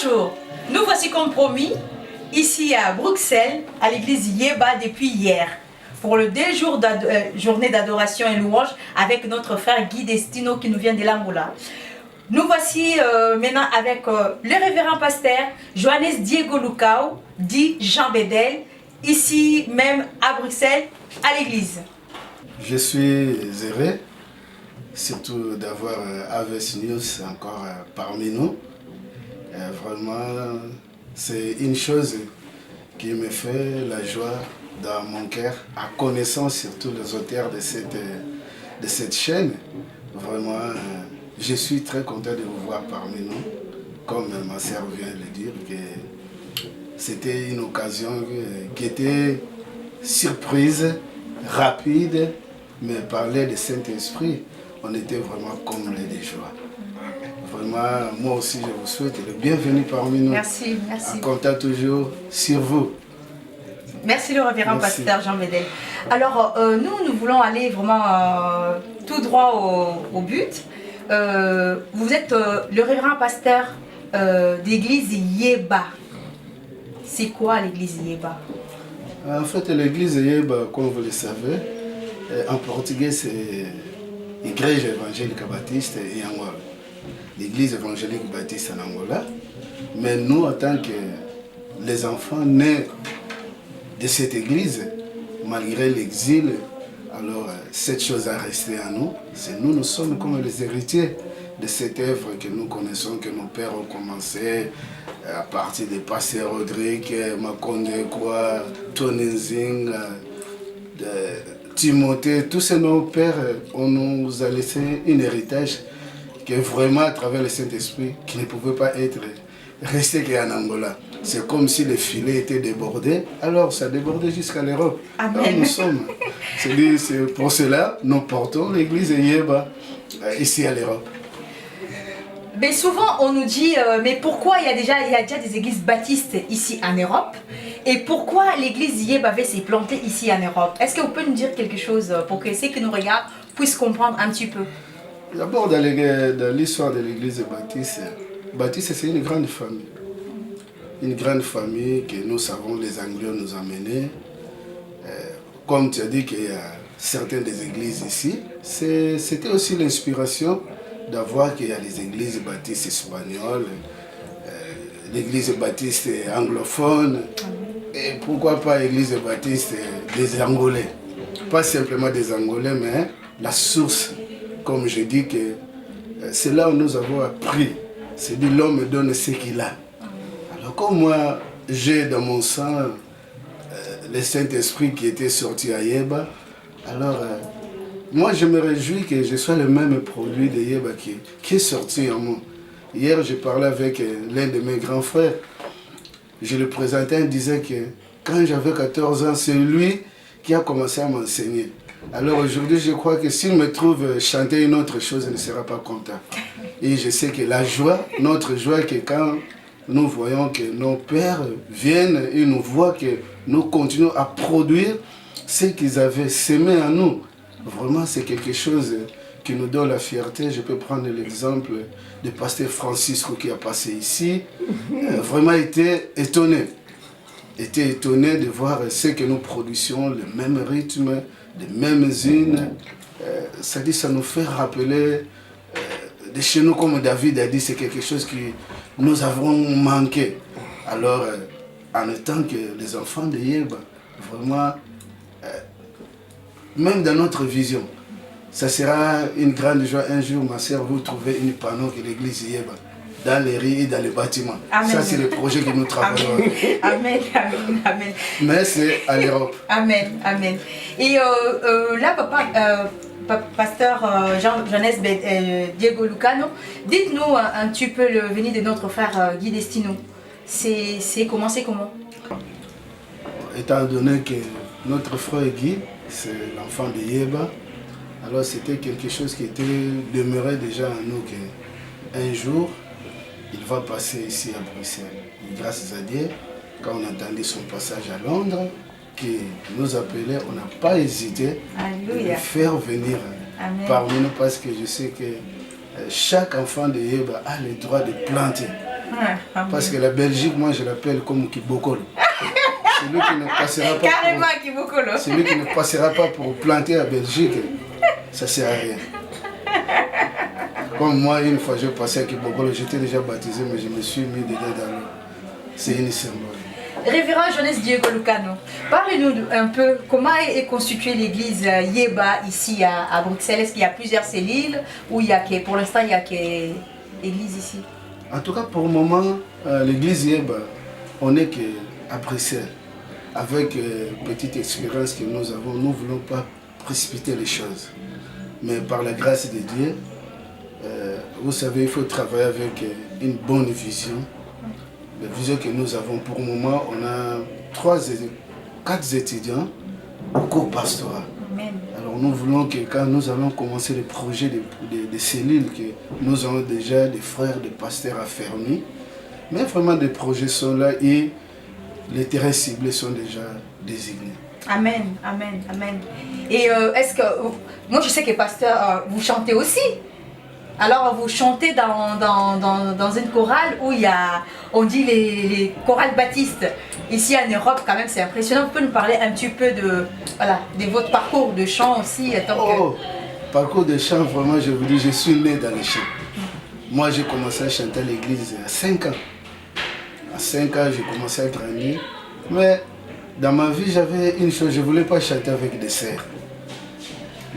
Bonjour, nous voici comme promis, ici à Bruxelles, à l'église Yeba depuis hier, pour le journée d'adoration et louange avec notre frère Guy Destino qui nous vient de l'Angola. Nous voici maintenant avec le révérend pasteur Johannes Diego Lucao, dit Jean Bédel, ici même à Bruxelles, à l'église. Je suis heureux, surtout d'avoir Aves News encore parmi nous. Vraiment, c'est une chose qui me fait la joie dans mon cœur, à connaissance surtout les auteurs de cette chaîne. Vraiment, je suis très content de vous voir parmi nous. Comme ma sœur vient de le dire, que c'était une occasion qui était surprise, rapide, mais parler de Saint-Esprit, on était vraiment comblés de joie. Vraiment, moi aussi, je vous souhaite le bienvenue parmi nous. Merci, merci. En comptant toujours sur vous. Merci le révérend pasteur Jean Bédel. Alors, nous voulons aller vraiment tout droit au but. Vous êtes le révérend pasteur d'église Yeba. C'est quoi l'église Yeba? En fait, l'église Yeba, comme vous le savez, en portugais, c'est Igreja Evangélica Baptiste et Angola. L'église évangélique baptiste en Angola. Mais nous, en tant que les enfants nés de cette église, malgré l'exil, alors cette chose a resté à nous. C'est nous sommes comme les héritiers de cette œuvre que nous connaissons, que nos pères ont commencé à partir de Pasteur Rodrigue, Makonde Kwa, Tonenzing, Timothée. Tous ces nos pères, on nous a laissé un héritage que vraiment à travers le Saint-Esprit, qui ne pouvait pas être resté qu'en Angola. C'est comme si le filet était débordé, alors ça débordait jusqu'à l'Europe. Alors nous sommes. C'est pour cela nous portons l'église Yeba ici à l'Europe. Mais souvent on nous dit, mais pourquoi il y a déjà des églises baptistes ici en Europe? Et pourquoi l'église Yeba avait s'est plantée ici en Europe? Est-ce que vous pouvez nous dire quelque chose pour que ceux qui nous regardent puissent comprendre un petit peu? D'abord, dans l'histoire de l'église Baptiste, c'est une grande famille. Une grande famille que nous savons, les Anglais nous ont menés. Comme tu as dit qu'il y a certaines des églises ici, c'était aussi l'inspiration d'avoir qu'il y a les églises baptistes espagnoles, l'église baptiste anglophone, et pourquoi pas l'église baptiste des Angolais. Pas simplement des Angolais, mais la source. Comme je dis que c'est là où nous avons appris. C'est dit l'homme donne ce qu'il a. Alors comme moi, j'ai dans mon sang le Saint-Esprit qui était sorti à Yeba, alors moi je me réjouis que je sois le même produit de Yeba qui est sorti en moi. Hier, je parlais avec l'un de mes grands frères. Je le présentais et disais que quand j'avais 14 ans, c'est lui qui a commencé à m'enseigner. Alors aujourd'hui, je crois que s'il me trouve chanter une autre chose, il ne sera pas content. Et je sais que la joie, notre joie, que quand nous voyons que nos pères viennent et nous voient que nous continuons à produire ce qu'ils avaient semé en nous. Vraiment, c'est quelque chose qui nous donne la fierté. Je peux prendre l'exemple de pasteur Francisco qui a passé ici. Vraiment été étonné. Était étonné de voir ce que nous produisions, le même rythme, les mêmes hymnes. Ça nous fait rappeler de chez nous, comme David a dit, c'est quelque chose que nous avons manqué. Alors, en tant que les enfants de Yeba, vraiment, même dans notre vision, ça sera une grande joie. Un jour, ma sœur, vous trouvez une panneau que l'église Yeba dans les rues et dans les bâtiments. Amen. Ça, c'est le projet que nous travaillons. Amen, amen, amen. Mais c'est à l'Europe. Amen, amen. Et là, pasteur Johannes Diego Lucano, dites-nous un petit peu le venir de notre frère Guy Destino. C'est comment? Étant donné que notre frère Guy, c'est l'enfant de Yeba, alors c'était quelque chose qui était demeuré déjà en nous qu'un jour, il va passer ici à Bruxelles. Et grâce à Dieu, quand on entendait son passage à Londres, qui nous appelait, on n'a pas hésité de le faire venir parmi nous parce que je sais que chaque enfant de Yeba a le droit de planter. Parce que la Belgique, moi je l'appelle comme Kibokolo. Celui qui ne passera pas carrément Kibokolo. Celui qui ne passera pas pour planter la Belgique, ça ne sert à rien. Comme moi, une fois je passais à Kibokolo, j'étais déjà baptisé, mais je me suis mis dedans dans l'eau. C'est une symbole. Révérend Jones Diego Lucano, parlez-nous un peu comment est constituée l'église Yeba ici à Bruxelles. Est-ce qu'il y a plusieurs cellules ou pour l'instant il n'y a qu'église ici? En tout cas, pour le moment, l'église Yeba, on n'est qu'à Bruxelles. Avec petite expérience que nous avons, nous ne voulons pas précipiter les choses. Mais par la grâce de Dieu, vous savez, il faut travailler avec une bonne vision. La vision que nous avons pour le moment, on a 4 étudiants au cours pastoral. Amen. Alors nous voulons que quand nous allons commencer le projet de cellules, que nous avons déjà des frères, des pasteurs affermis, mais vraiment des projets sont là et les terrains ciblés sont déjà désignés. Amen, amen, amen. Et est-ce que, moi je sais que pasteur, vous chantez aussi. Alors vous chantez dans une chorale où il y a, on dit les chorales baptistes. Ici en Europe quand même c'est impressionnant. Vous pouvez nous parler un petit peu de votre parcours de chant aussi Parcours de chant, vraiment je vous dis, je suis né dans les chants. Moi j'ai commencé à chanter à l'église à 5 ans. À 5 ans j'ai commencé à grandir. Mais dans ma vie j'avais une chose, je ne voulais pas chanter avec des sœurs.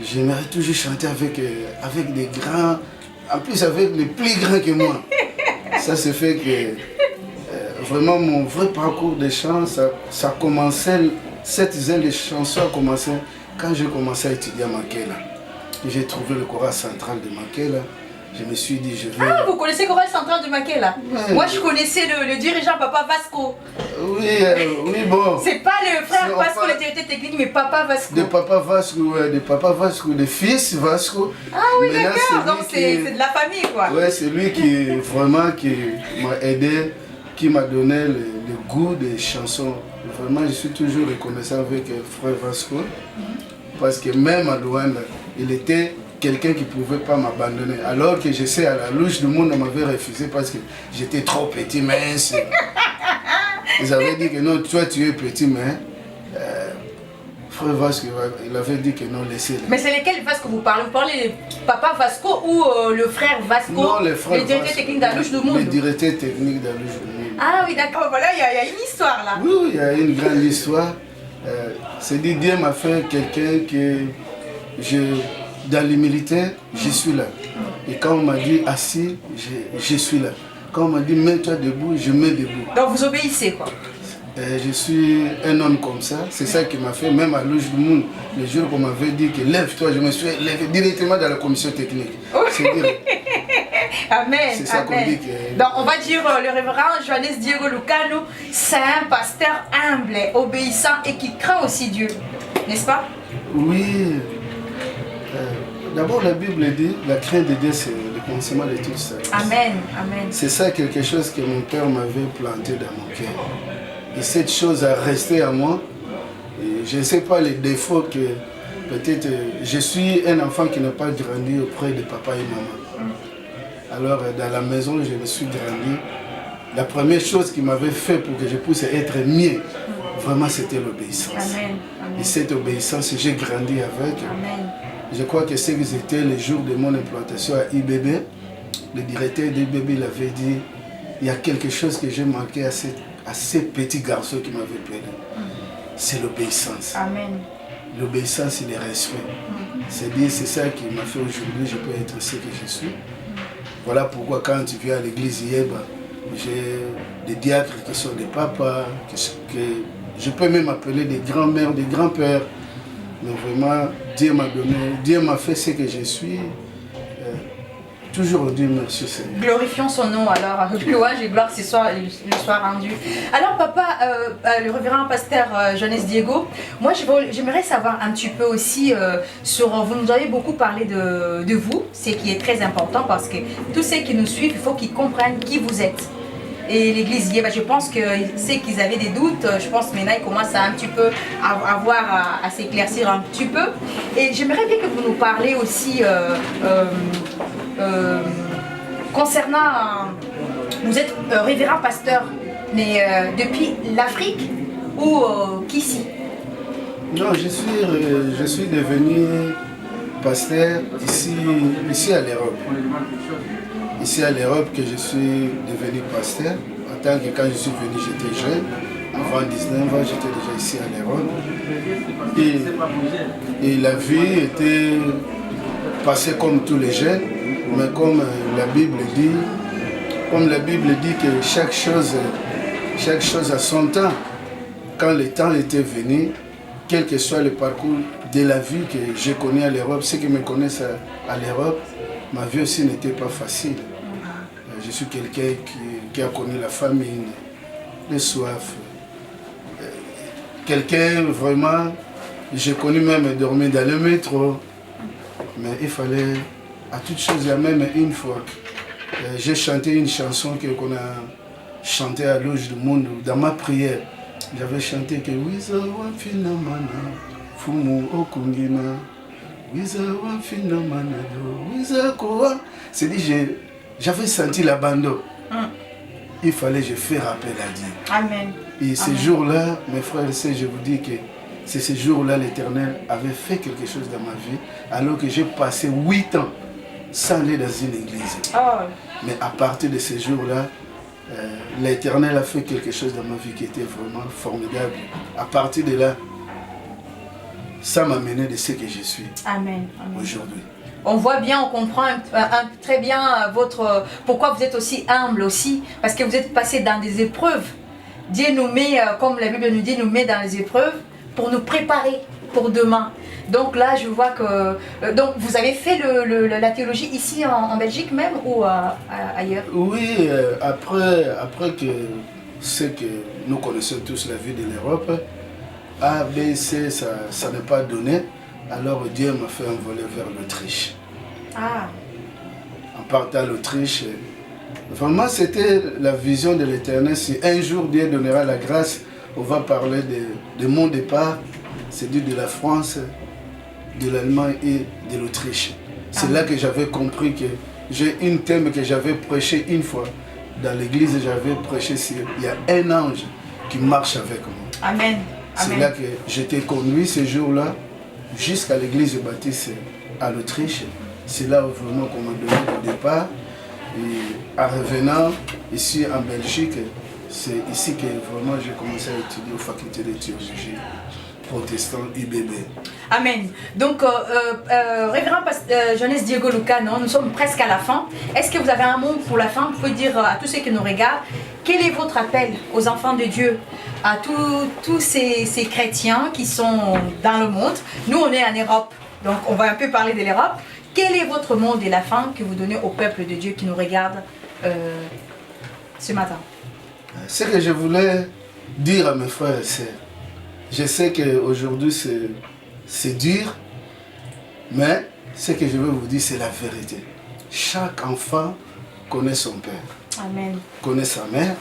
J'aimerais toujours chanter avec des grands. En plus avec les plus grands que moi. Ça se fait que vraiment mon vrai parcours de chant, ça commençait, cette zèle de chanson a commencé quand j'ai commencé à étudier à Makela. J'ai trouvé le chorale central de Makela. Je me suis dit, je vais... Ah, vous connaissez le chorale central de Makela? Ouais. Moi je connaissais le dirigeant Papa Vasco. Oui, bon. C'est pas le frère Vasco, le directeur technique, mais Papa Vasco. De Papa Vasco, de fils Vasco. Ah oui, d'accord, donc c'est de la famille quoi. Ouais, c'est lui qui vraiment qui m'a aidé, qui m'a donné le goût des chansons. Vraiment, je suis toujours reconnaissant avec frère Vasco. Parce que même à Luanda, il était quelqu'un qui ne pouvait pas m'abandonner. Alors que je sais, à la louche du monde, on m'avait refusé parce que j'étais trop petit, mince. Ils avaient dit que non, toi tu es petit, mais frère Vasco, il avait dit que non, laissez-le. Mais c'est lesquels Vasco vous parlez? Vous parlez de Papa Vasco ou le frère Vasco? Non, le frère le directeur technique de la louche du monde. Le directeur technique de la louche du monde. Ah oui, d'accord, voilà, il y a une histoire là. Oui, il y a une grande histoire. C'est dit, Dieu m'a fait quelqu'un que dans l'humilité, je suis là. Et quand on m'a dit assis, je suis là. Quand on m'a dit mets-toi debout, je mets debout. Donc vous obéissez quoi? Je suis un homme comme ça. C'est ça qui m'a fait, même à l'ouche du monde, le jour qu'on m'avait dit que lève-toi, je me suis levé directement dans la commission technique. Amen. C'est ça qu'on dit que... Donc on va dire le révérend Jones Diego Lucano, c'est un pasteur humble, obéissant et qui craint aussi Dieu. N'est-ce pas? Oui. D'abord la Bible dit, la crainte de Dieu c'est le commencement de tout ça. Amen. Amen. C'est ça quelque chose que mon père m'avait planté dans mon cœur. Et cette chose a resté à moi. Et je ne sais pas les défauts que peut-être... je suis un enfant qui n'a pas grandi auprès de papa et maman. Alors dans la maison, je me suis grandi. La première chose qui m'avait fait pour que je puisse être mieux, vraiment c'était l'obéissance. Et cette obéissance, j'ai grandi avec. Amen. Je crois que c'était les jours de mon implantation à IBB. Le directeur d'IBB il avait dit, il y a quelque chose que j'ai manqué à ces petits garçons qui m'avaient plaidé. C'est l'obéissance. Amen. L'obéissance et le respect. C'est ça qui m'a fait aujourd'hui, je peux être ce que je suis. Voilà pourquoi quand tu viens à l'église Yeba, j'ai des diacres qui sont des papas, que je peux même appeler des grands-mères, des grands-pères. Mais vraiment, Dieu m'a donné, Dieu m'a fait ce que je suis. Toujours Dieu merci Seigneur. Glorifions son nom alors, louange et gloire ce soir, le soir rendu. Alors papa, le révérend pasteur Jones Diego, moi j'aimerais savoir un petit peu aussi sur, vous nous avez beaucoup parlé de vous, ce qui est très important parce que tous ceux qui nous suivent, il faut qu'ils comprennent qui vous êtes. Et l'église Yeba, je pense que c'est qu'ils avaient des doutes, je pense que maintenant ils commencent à un petit peu à s'éclaircir un petit peu. Et j'aimerais bien que vous nous parlez aussi concernant Vous êtes révérend pasteur, mais depuis l'Afrique ou qu'ici? Non, je suis devenu pasteur ici à l'Europe. Ici à l'Europe que je suis devenu pasteur. En tant que quand je suis venu, j'étais jeune. Avant 19 ans, j'étais déjà ici à l'Europe. Et la vie était passée comme tous les jeunes, mais comme la Bible dit que chaque chose a son temps. Quand le temps était venu, quel que soit le parcours de la vie que je connais à l'Europe, ceux qui me connaissent à l'Europe, ma vie aussi n'était pas facile. Je suis quelqu'un qui a connu la famine, les soifs. Quelqu'un vraiment, j'ai connu même dormir dans le métro. Mais il fallait, à toute chose, il y a même une fois, j'ai chanté une chanson qu'on a chantée à l'Auge du Monde, dans ma prière. J'avais chanté que Wiza wafina mana, fumu okungina, Wiza wafina mana, Wiza koa. C'est dit, j'avais senti l'abandon. Il fallait que je fasse appel à Dieu. Amen. Et ces jours-là, mes frères et sœurs, je vous dis que c'est ces jours-là l'Éternel avait fait quelque chose dans ma vie, alors que j'ai passé 8 ans sans aller dans une église. Oh. Mais à partir de ces jours-là, l'Éternel a fait quelque chose dans ma vie qui était vraiment formidable. À partir de là, ça m'a mené de ce que je suis. Amen. Aujourd'hui. On voit bien, on comprend très bien pourquoi vous êtes aussi humble aussi, parce que vous êtes passé dans des épreuves. Dieu nous met, comme la Bible nous dit, nous met dans les épreuves pour nous préparer pour demain. Donc là, je vois que... donc vous avez fait la théologie ici en Belgique même ou ailleurs? Oui, après que ce que nous connaissons tous la vie de l'Europe, A, B, C, ça n'est pas donné. Alors Dieu m'a fait envoler vers l'Autriche. Ah. En partant à l'Autriche, vraiment c'était la vision de l'Éternel. Si un jour Dieu donnera la grâce, on va parler de mon départ, c'est dit de la France, de l'Allemagne et de l'Autriche. C'est là que j'avais compris que j'ai une thème que j'avais prêché une fois. Dans l'église, j'avais prêché sur il y a un ange qui marche avec moi. Amen. C'est là que j'étais conduit ce jour-là jusqu'à l'église baptiste à l'Autriche. C'est là où vraiment qu'on m'a donné le départ. Et en revenant ici en Belgique, c'est ici que vraiment j'ai commencé à étudier aux facultés de théologie protestant IBB. Amen. Donc, révérend Jonas Diego Lucano, nous sommes presque à la fin. Est-ce que vous avez un mot pour la fin? Vous pouvez dire à tous ceux qui nous regardent, quel est votre appel aux enfants de Dieu, à tous ces chrétiens qui sont dans le monde? Nous, on est en Europe, donc on va un peu parler de l'Europe. Quel est votre mot de la fin que vous donnez au peuple de Dieu qui nous regarde ce matin? Ce que je voulais dire à mes frères et sœurs, je sais qu'aujourd'hui c'est dur, mais ce que je veux vous dire, c'est la vérité. Chaque enfant connaît son père, Amen. Connaît sa mère.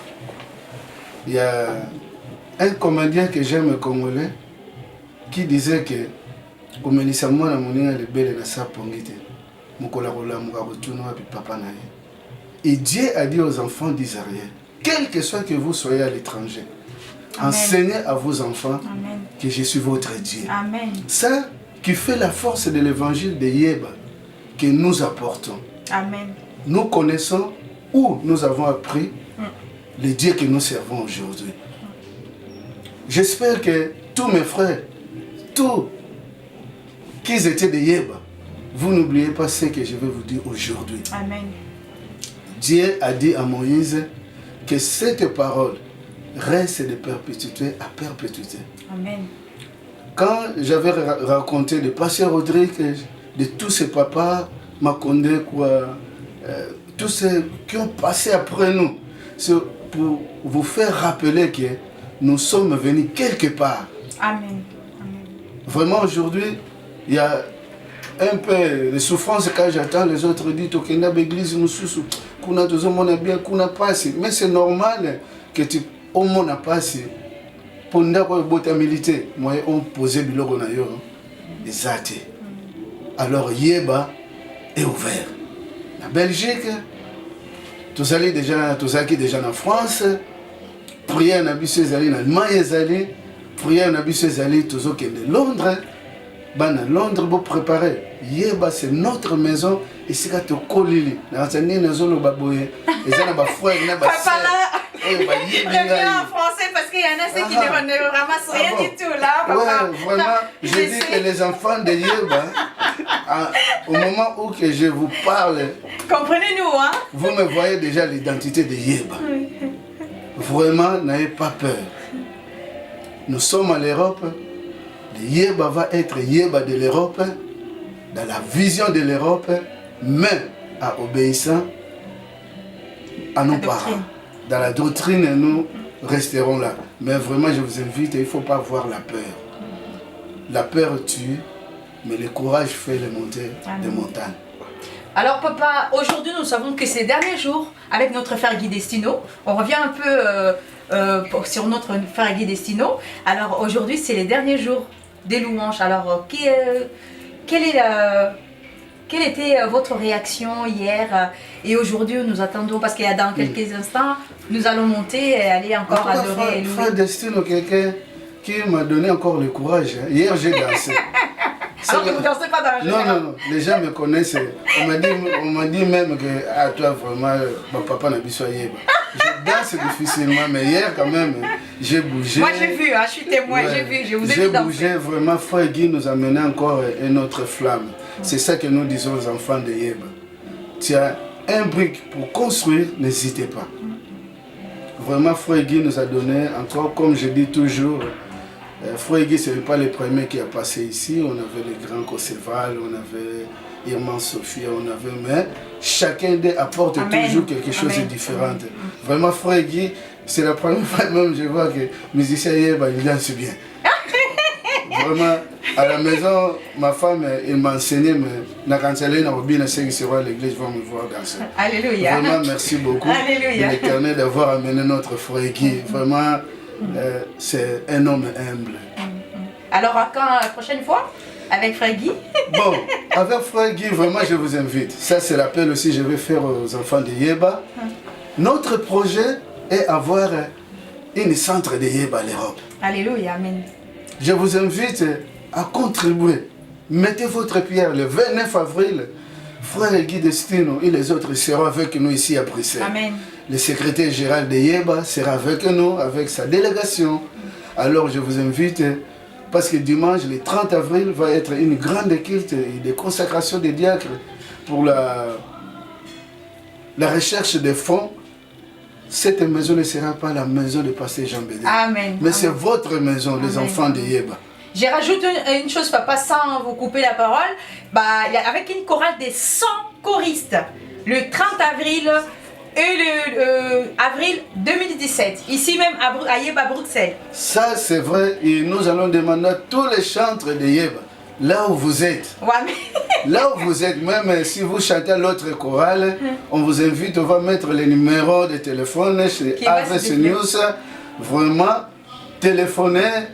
Il y a un comédien que j'aime congolais qui disait que et Dieu a dit aux enfants d'Israël, quel que soit que vous soyez à l'étranger, enseignez à vos enfants Amen. Que je suis votre Dieu. Amen. Ça qui fait la force de l'évangile de Yeba que nous apportons. Amen. Nous connaissons où nous avons appris le Dieu que nous servons aujourd'hui. J'espère que tous mes frères, tous qui étaient de Yeba, vous n'oubliez pas ce que je vais vous dire aujourd'hui. Amen. Dieu a dit à Moïse que cette parole reste de perpétuité à perpétuité. Amen. Quand j'avais raconté de Pasteur Rodrigue, de tous ces papas, Makonde, tous ceux qui ont passé après nous, c'est pour vous faire rappeler que nous sommes venus quelque part. Amen. Amen. Vraiment aujourd'hui, il y a un peu de souffrance quand j'attends les autres dire Tokenda l'église nous sous kuna tozomona bien kuna passe, mais c'est normal que tu au monde a passé pour ndako bota militaire moi on posé biloko na yo ezate. Alors Yeba est ouvert. La Belgique tozali déjà en France, prière na biso ezali na Allemagne ezali, prière na biso ezali tozokende Londres, bana Londres bo préparer. Yeba c'est notre maison et c'est ka tokolili. Na tsani na zolo baboye, ezana ba frère na ba sœur. Reviens en français parce qu'il y en a ceux qui ne ramassent rien du tout là. Papa. Ouais, vraiment, je dis que les enfants de Yeba, au moment où que je vous parle, comprenez-nous, hein? Vous me voyez déjà l'identité de Yeba. Vraiment, n'ayez pas peur. Nous sommes à l'Europe. Le Yeba va être Yeba de l'Europe, dans la vision de l'Europe, mais en obéissant à nos parents. Dans la doctrine, nous resterons là. Mais vraiment, je vous invite, il ne faut pas avoir la peur. La peur tue, mais le courage fait les montées des montagnes. Alors papa, aujourd'hui nous savons que c'est le dernier jour avec notre frère Guy Destino. On revient un peu sur notre frère Guy Destino. Alors aujourd'hui c'est les derniers jours des louanges. Alors quelle était votre réaction hier et aujourd'hui nous attendons parce qu'il y a dans quelques instants nous allons monter et aller encore adorer et louer. Frère Destino, quelqu'un qui m'a donné encore le courage. Hier j'ai dansé. Alors que vous ne dansez pas dans la Non, non, non, les gens me connaissent. On m'a dit même que ah, toi vraiment, mon papa n'a pas soigné. Je danse difficilement, mais hier quand même, j'ai bougé. Moi j'ai vu, hein, je suis témoin, j'ai vu, je vous ai vu danser. J'ai bougé, vraiment, Frère Guy nous a mené encore une autre flamme. C'est ça que nous disons aux enfants de Yeba. Tu as un brique pour construire, n'hésitez pas. Vraiment, Frère Guy nous a donné encore, comme je dis toujours, Frère Guy, ce n'est pas le premier qui a passé ici. On avait les grands Koseval, on avait Irman Sophia, on avait, mais chacun d'eux apporte toujours quelque chose de différent. Vraiment, Frère Guy, c'est la première fois même je vois que musicien Yeba, il danse bien. Vraiment, à la maison, ma femme, il m'a enseigné, mais quand elle est ceux qui seront à l'église vont me voir danser. Alléluia. Vraiment, merci beaucoup de l'Éternel d'avoir amené notre Frère Guy. Vraiment, c'est un homme humble. Alors, à quand la prochaine fois avec Frère Guy? Bon, avec Frère Guy, vraiment, je vous invite. Ça, c'est l'appel aussi que je vais faire aux enfants de Yeba. Notre projet est avoir un centre de Yeba à l'Europe. Alléluia, amen. Je vous invite à contribuer. Mettez votre pierre le 29 avril. Frère Guy Destino et les autres seront avec nous ici à Bruxelles. Amen. Le secrétaire général de Yeba sera avec nous, avec sa délégation. Alors je vous invite, parce que dimanche, le 30 avril, va être une grande culte et des consagrations des diacres pour la recherche des fonds. Cette maison ne sera pas la maison de pasteur Jean Bédé. Amen. Mais c'est votre maison, les enfants de Yeba. J'ai rajouté une chose, papa, sans vous couper la parole. Avec une chorale de 100 choristes, le 30 avril et le avril 2017, ici même à Yeba, Bruxelles. Ça, c'est vrai. Et nous allons demander à tous les chantres de Yeba, là où vous êtes. Ouais, mais... Là où vous êtes, même si vous chantez à l'autre chorale, on vous invite, on va mettre les numéros de téléphone chez AVS News. Vraiment, téléphonez,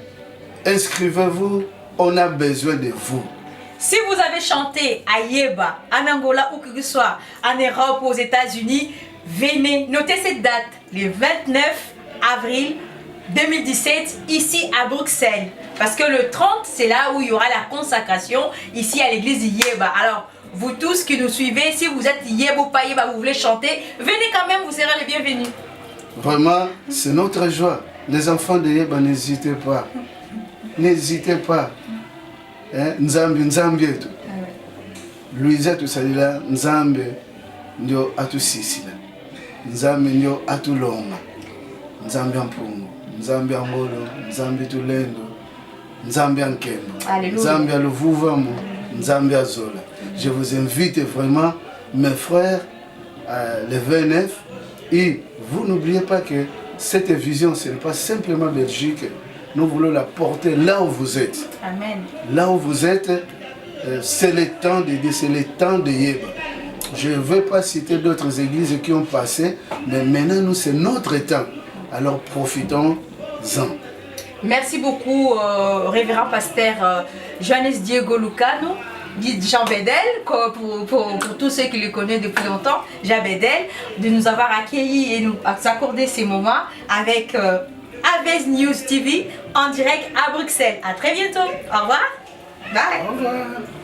inscrivez-vous, on a besoin de vous. Si vous avez chanté à Yeba, en Angola ou que ce soit en Europe ou aux États-Unis, venez, notez cette date, le 29 avril 2017, ici à Bruxelles. Parce que le 30, c'est là où il y aura la consacration, ici à l'église Yeba. Alors, vous tous qui nous suivez, si vous êtes Yeba ou pas Yeba, vous voulez chanter, venez quand même, vous serez les bienvenus. Vraiment, c'est notre joie. Les enfants de Yeba, n'hésitez pas. N'hésitez pas. Nzambi, Nzambi etu. Louisa tusalila Nzambi ndio atusisila. Nzambi ndio atulonga. Nzambi ampungu, Nzambi angolo, Nzambi tulendo, Nzambi ankembo, Nzambi aluvuvamo, Nzambi azola. Je vous invite vraiment, mes frères, le 29. Et vous n'oubliez pas que cette vision, ce n'est pas simplement Belgique. Nous voulons la porter là où vous êtes. Amen. Là où vous êtes, c'est le temps de Yeba. Je ne vais pas citer d'autres églises qui ont passé, mais maintenant, nous, c'est notre temps. Alors profitons-en. Merci beaucoup, révérend pasteur Johannes Diego Lucano. guide Jean Bedel, pour tous ceux qui le connaissent depuis longtemps, Jean Bedel, de nous avoir accueillis et nous accorder ces moments avec Aves News TV en direct à Bruxelles. À très bientôt. Au revoir. Bye. Au revoir.